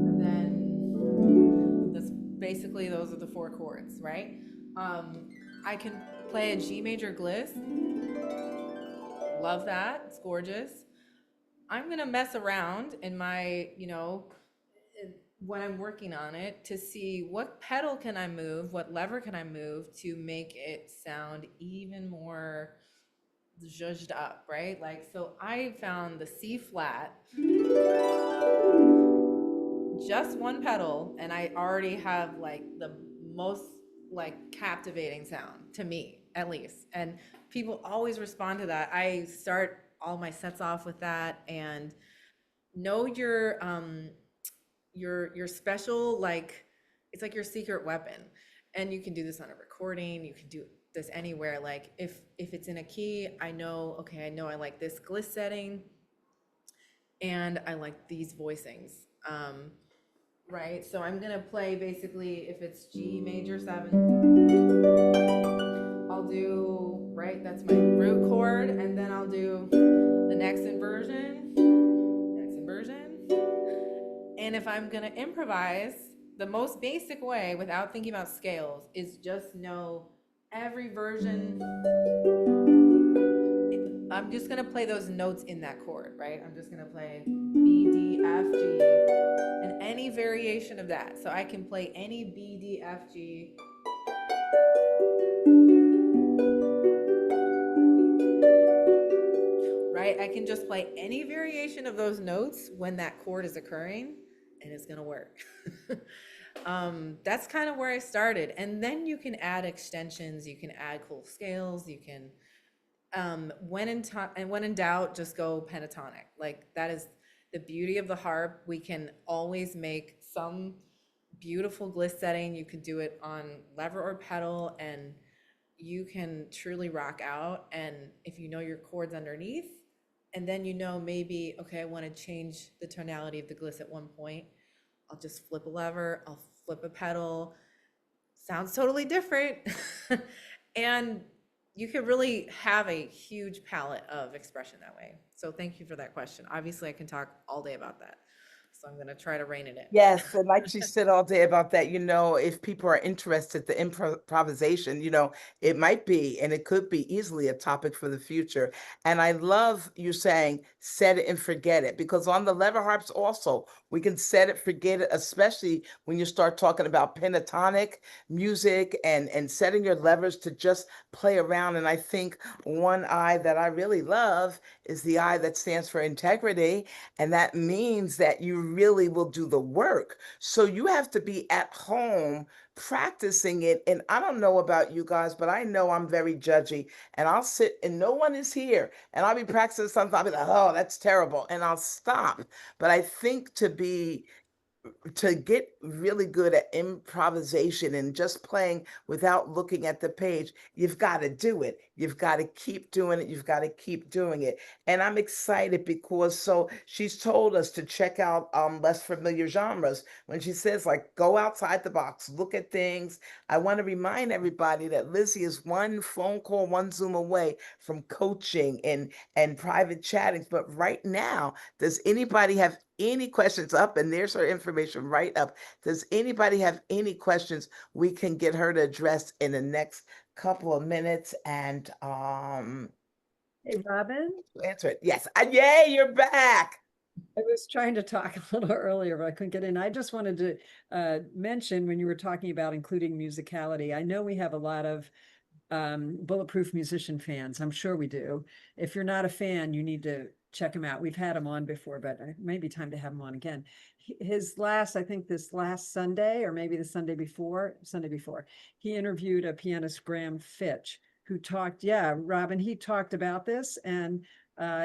And then this basically those are the four chords, right? I can play a G major gliss. Love that. It's gorgeous. I'm gonna mess around in my, when I'm working on it to see what pedal can I move, what lever can I move to make it sound even more zhuzhed up, right? Like, so I found the C flat, just one pedal, and I already have like the most like captivating sound to me, at least. And people always respond to that. I start all my sets off with that, and know your special, like it's like your secret weapon. And you can do this on a recording, you can do this anywhere. Like if it's in a key, I know, okay, I know I like this gliss setting and I like these voicings. Right, so I'm gonna play basically, if it's G major 7, I'll do, right, that's my root chord, and then I'll do the next inversion, and if I'm gonna improvise, the most basic way without thinking about scales is just know every version. I'm just gonna play those notes in that chord, right? I'm just gonna play B, D, F, G, and any variation of that. So I can play any B, D, F, G. Right? I can just play any variation of those notes when that chord is occurring, and it's gonna work. That's kind of where I started. And then you can add extensions, you can add cool scales, you can when in doubt, just go pentatonic. Like that is the beauty of the harp. We can always make some beautiful gliss setting. You can do it on lever or pedal, and you can truly rock out. And if you know your chords underneath, and then maybe, okay, I want to change the tonality of the gliss at one point, I'll just flip a lever, I'll flip a pedal. Sounds totally different. And you could really have a huge palette of expression that way. So thank you for that question. Obviously, I can talk all day about that. So I'm going to try to rein it in. Yes, and like she said all day about that, if people are interested, the improvisation, it might be and it could be easily a topic for the future. And I love you saying set it and forget it, because on the lever harps also, we can set it, forget it, especially when you start talking about pentatonic music and setting your levers to just play around. And I think one I that I really love is the I that stands for integrity. And that means that you really will do the work. So you have to be at home practicing it. And I don't know about you guys, but I know I'm very judgy. And I'll sit and no one is here. And I'll be practicing something. I'll be like, oh, that's terrible. And I'll stop. But I think to get really good at improvisation and just playing without looking at the page, you've got to do it. You've got to keep doing it. You've got to keep doing it. And I'm excited because so she's told us to check out less familiar genres when she says like go outside the box, look at things. I want to remind everybody that Lizzie is one phone call, one Zoom away from coaching and private chattings. But right now, does anybody have any questions up? And there's her information right up. Does anybody have any questions we can get her to address in the next couple of minutes and Hey, Robin, answer it? Yes. Yay, you're back. I was trying to talk a little earlier, but I couldn't get in. I just wanted to mention when you were talking about including musicality, I know we have a lot of Bulletproof musician fans. I'm sure we do. If you're not a fan, you need to check him out. We've had him on before, but it may be time to have him on again. His last, I think this last Sunday, or maybe the Sunday before, he interviewed a pianist, Graham Fitch, who talked, yeah, Robin, he talked about this and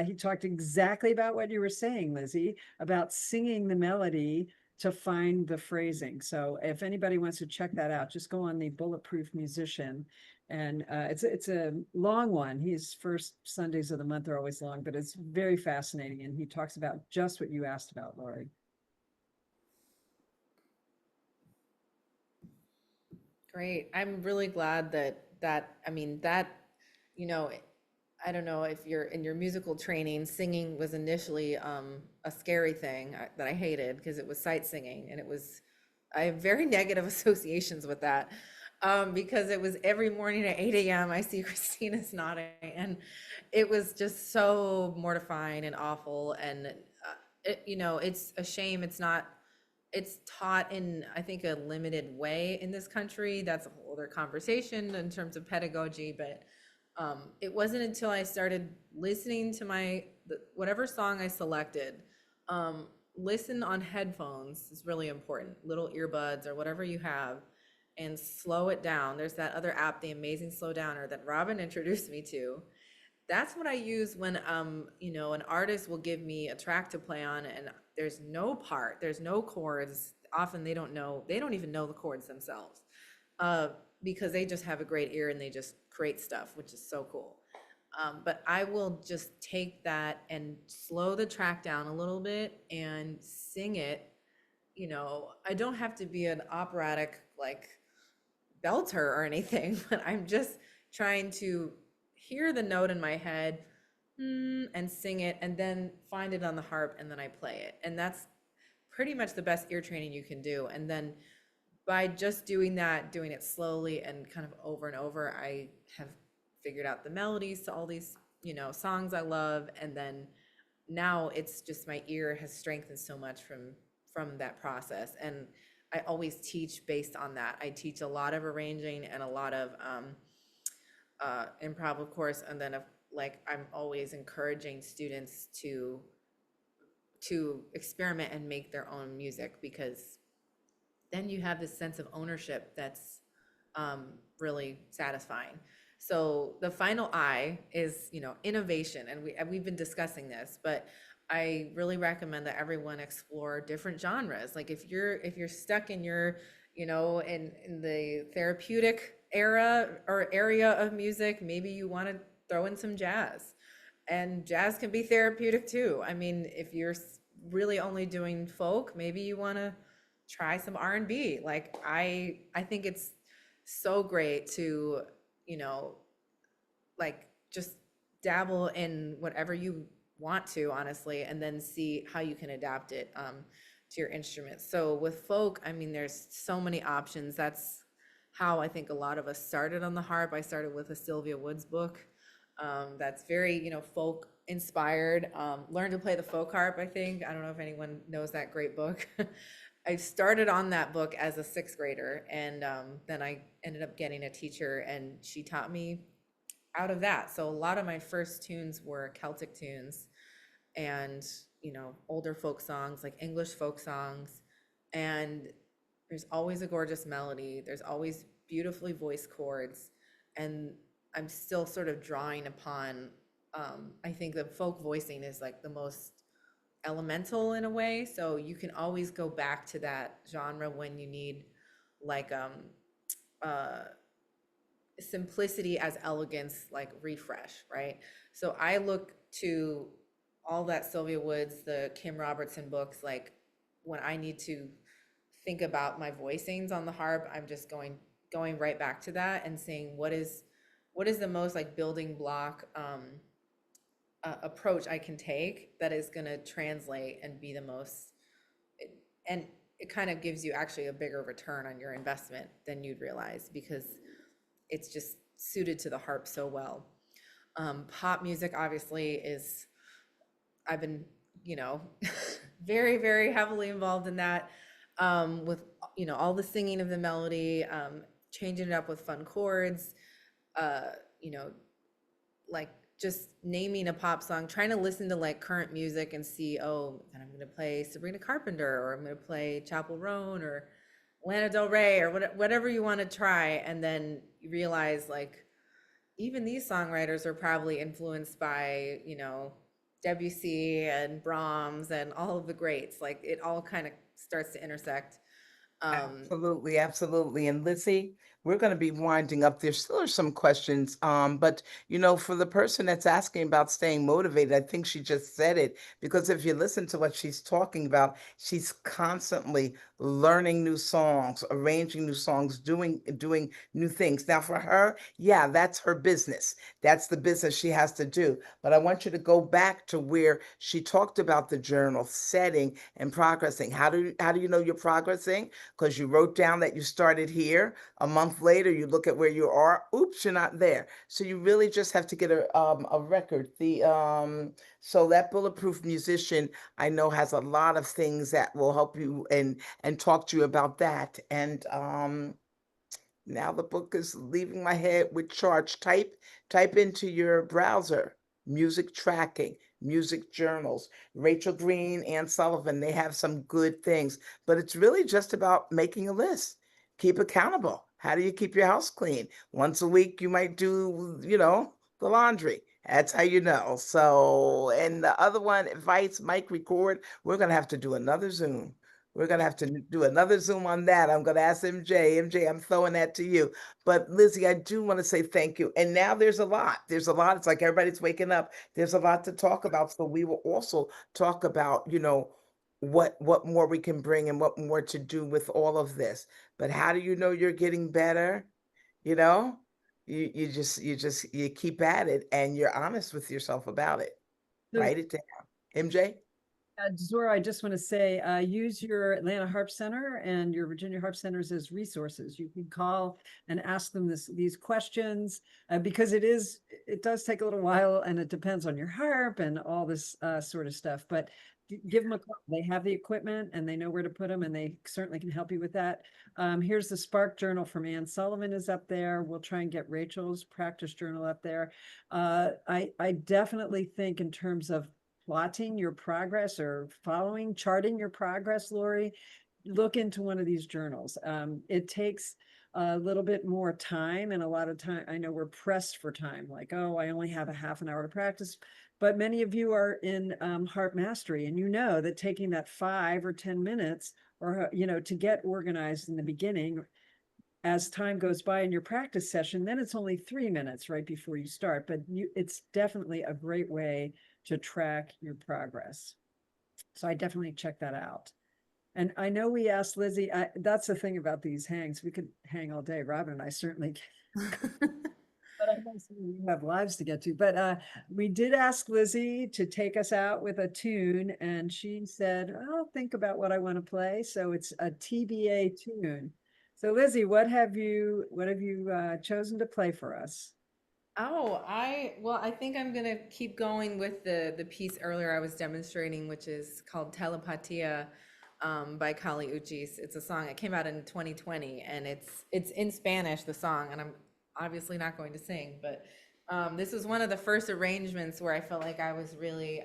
he talked exactly about what you were saying, Lizzie, about singing the melody to find the phrasing. So if anybody wants to check that out, just go on the Bulletproof Musician, and it's a long one. His first Sundays of the month are always long, but it's very fascinating, and he talks about just what you asked about, Lori. Great. I'm really glad that I mean that you know I don't know if you're in your musical training, singing was initially a scary thing that I hated because it was sight singing and I have very negative associations with that because it was every morning at 8 a.m. I see Christina's nodding and it was just so mortifying and awful. And, it's a shame it's taught in, I think, a limited way in this country. That's a whole other conversation in terms of pedagogy, but it wasn't until I started listening to whatever song I selected. Listen on headphones is really important, little earbuds or whatever you have, and slow it down. There's that other app, the Amazing Slow Downer, that Robin introduced me to. That's what I use when an artist will give me a track to play on and there's no chords. Often they don't even know the chords themselves. Because they just have a great ear and they just create stuff, which is so cool. But I will just take that and slow the track down a little bit and sing it. I don't have to be an operatic like belter or anything, but I'm just trying to hear the note in my head and sing it and then find it on the harp and then I play it. And that's pretty much the best ear training you can do. And then by just doing that, doing it slowly and kind of over and over, I have figured out the melodies to all these, songs I love. And then now it's just my ear has strengthened so much from that process. And I always teach based on that. I teach a lot of arranging and a lot of improv, of course, and then I'm always encouraging students to experiment and make their own music because then you have this sense of ownership that's really satisfying. So the final I is, innovation, and we've been discussing this, but I really recommend that everyone explore different genres. Like if you're stuck in your, in the therapeutic era or area of music, maybe you want to throw in some jazz. And jazz can be therapeutic too. I mean, if you're really only doing folk, maybe you want to try some R&B. Like I think it's so great to, like just dabble in whatever you want to, honestly, and then see how you can adapt it to your instrument. So with folk, I mean, there's so many options. That's how I think a lot of us started on the harp. I started with a Sylvia Woods book that's very, folk inspired. Learn to Play the Folk Harp, I think. I don't know if anyone knows that great book. I started on that book as a sixth grader, and then I ended up getting a teacher, and she taught me out of that. So a lot of my first tunes were Celtic tunes, and older folk songs, like English folk songs. And there's always a gorgeous melody. There's always beautifully voiced chords. And I'm still sort of drawing upon, I think the folk voicing is like the most elemental in a way. So you can always go back to that genre when you need like uh simplicity as elegance, like refresh, right? So I look to all that Sylvia Woods, the Kim Robertson books, like when I need to think about my voicings on the harp, I'm just going right back to that and saying what is the most like building block approach I can take that is going to translate and be the most, and it kind of gives you actually a bigger return on your investment than you'd realize because it's just suited to the harp so well. Pop music obviously is, I've been, you know, very, very heavily involved in that, with, all the singing of the melody, changing it up with fun chords, uh, you know, like just naming a pop song, trying to listen to like current music and see, oh, then I'm going to play Sabrina Carpenter, or I'm going to play Chapel Roan, or Lana Del Rey, or whatever you want to try. And then you realize like, even these songwriters are probably influenced by, Debussy and Brahms and all of the greats. Like it all kind of starts to intersect. Um, Absolutely, absolutely. And Lizzie, we're going to be winding up. There still are some questions, but for the person that's asking about staying motivated, I think she just said it because if you listen to what she's talking about, she's constantly learning new songs, arranging new songs, doing new things. Now, for her, yeah, that's her business. That's the business she has to do. But I want you to go back to where she talked about the journal setting and progressing. How do you know you're progressing? Because you wrote down that you started here. A month later, you look at where you are. Oops, you're not there. So you really just have to get a record. So that bulletproof musician I know has a lot of things that will help you and talk to you about that. And now the book is leaving my head with charge. Type into your browser music tracking, music journals. Rachel Green, Ann Sullivan, they have some good things, but it's really just about making a list. Keep accountable. How do you keep your house clean? Once a week, you might do, the laundry. That's how you know. So, and the other one, advice, mic record. We're going to have to do another Zoom. We're gonna have to do another Zoom on that. I'm gonna ask MJ. MJ, I'm throwing that to you. But Lizzie, I do want to say thank you. And now there's a lot. There's a lot. It's like everybody's waking up. There's a lot to talk about. So we will also talk about, what more we can bring and what more to do with all of this. But how do you know you're getting better? You know, you keep at it and you're honest with yourself about it. So, Write it down. MJ? Zora, I just want to say, use your Atlanta Harp Center and your Virginia Harp Centers as resources. You can call and ask them these questions because it does take a little while and it depends on your harp and all this sort of stuff. But give them a call. They have the equipment and they know where to put them, and they certainly can help you with that. Here's the Spark Journal from Ann Sullivan is up there. We'll try and get Rachel's practice journal up there. I definitely think in terms of plotting your progress or charting your progress, Lori, look into one of these journals. It takes a little bit more time, and a lot of time. I know we're pressed for time, like, oh, I only have a half an hour to practice. But many of you are in harp mastery, and you know that taking that 5 or 10 minutes or, to get organized in the beginning, as time goes by in your practice session, then it's only 3 minutes right before you start. But it's definitely a great way to track your progress. So I definitely check that out. And I know we asked Lizzie, that's the thing about these hangs. We could hang all day. Robin and I certainly can. But I know some of you have lives to get to. But we did ask Lizzie to take us out with a tune, and she said, I'll think about what I want to play. So it's a TBA tune. So Lizzie, what have you chosen to play for us? Oh, I think I'm gonna keep going with the piece earlier I was demonstrating, which is called Telepatia, by Kali Uchis. It's a song that came out in 2020, and it's in Spanish, the song, and I'm obviously not going to sing, but this was one of the first arrangements where I felt like I was really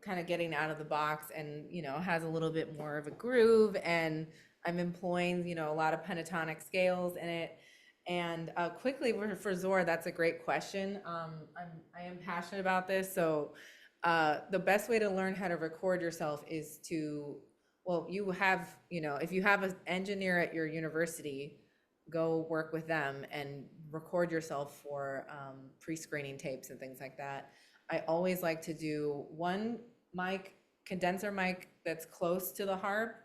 kind of getting out of the box and, has a little bit more of a groove. And I'm employing, a lot of pentatonic scales in it. And quickly for Zora, that's a great question. I am passionate about this. So the best way to learn how to record yourself is to, well, if you have an engineer at your university, go work with them and record yourself for pre-screening tapes and things like that. I always like to do one condenser mic that's close to the harp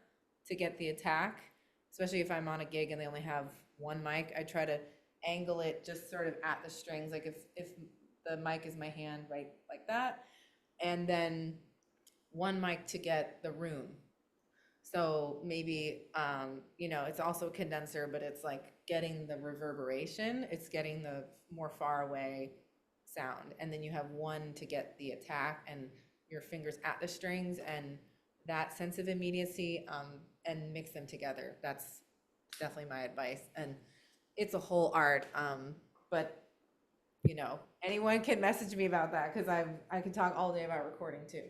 to get the attack, especially if I'm on a gig and they only have one mic. I try to angle it just sort of at the strings, like if the mic is my hand, right, like that. And then one mic to get the room. So maybe, it's also a condenser, but it's like getting the reverberation. It's getting the more far away sound. And then you have one to get the attack and your fingers at the strings and that sense of immediacy, and mix them together. That's definitely my advice. And it's a whole art. But anyone can message me about that because I can talk all day about recording too.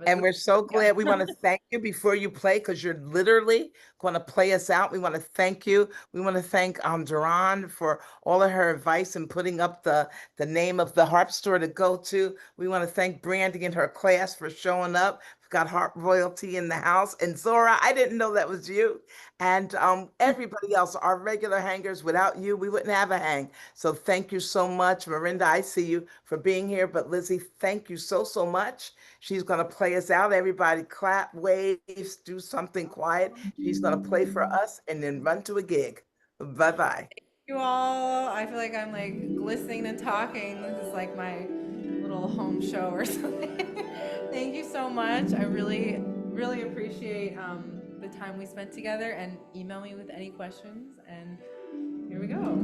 And we're so Yeah. glad. We want to thank you before you play because you're literally going to play us out. We want to thank you. We want to thank Duran for all of her advice and putting up the name of the harp store to go to. We want to thank Brandy and her class for showing up. We've got harp royalty in the house. And Zora, I didn't know that was you. And everybody else, our regular hangers, without you, we wouldn't have a hang. So thank you so much. Marinda, I see you for being here. But Lizzie, thank you so, so much. She's going to play us out. Everybody clap, waves, do something quiet. She's going to play for us and then run to a gig. Bye-bye. You all. I feel like I'm like listening and talking. This is like my little home show or something. Thank you so much. I really, really appreciate the time we spent together, and email me with any questions. And here we go.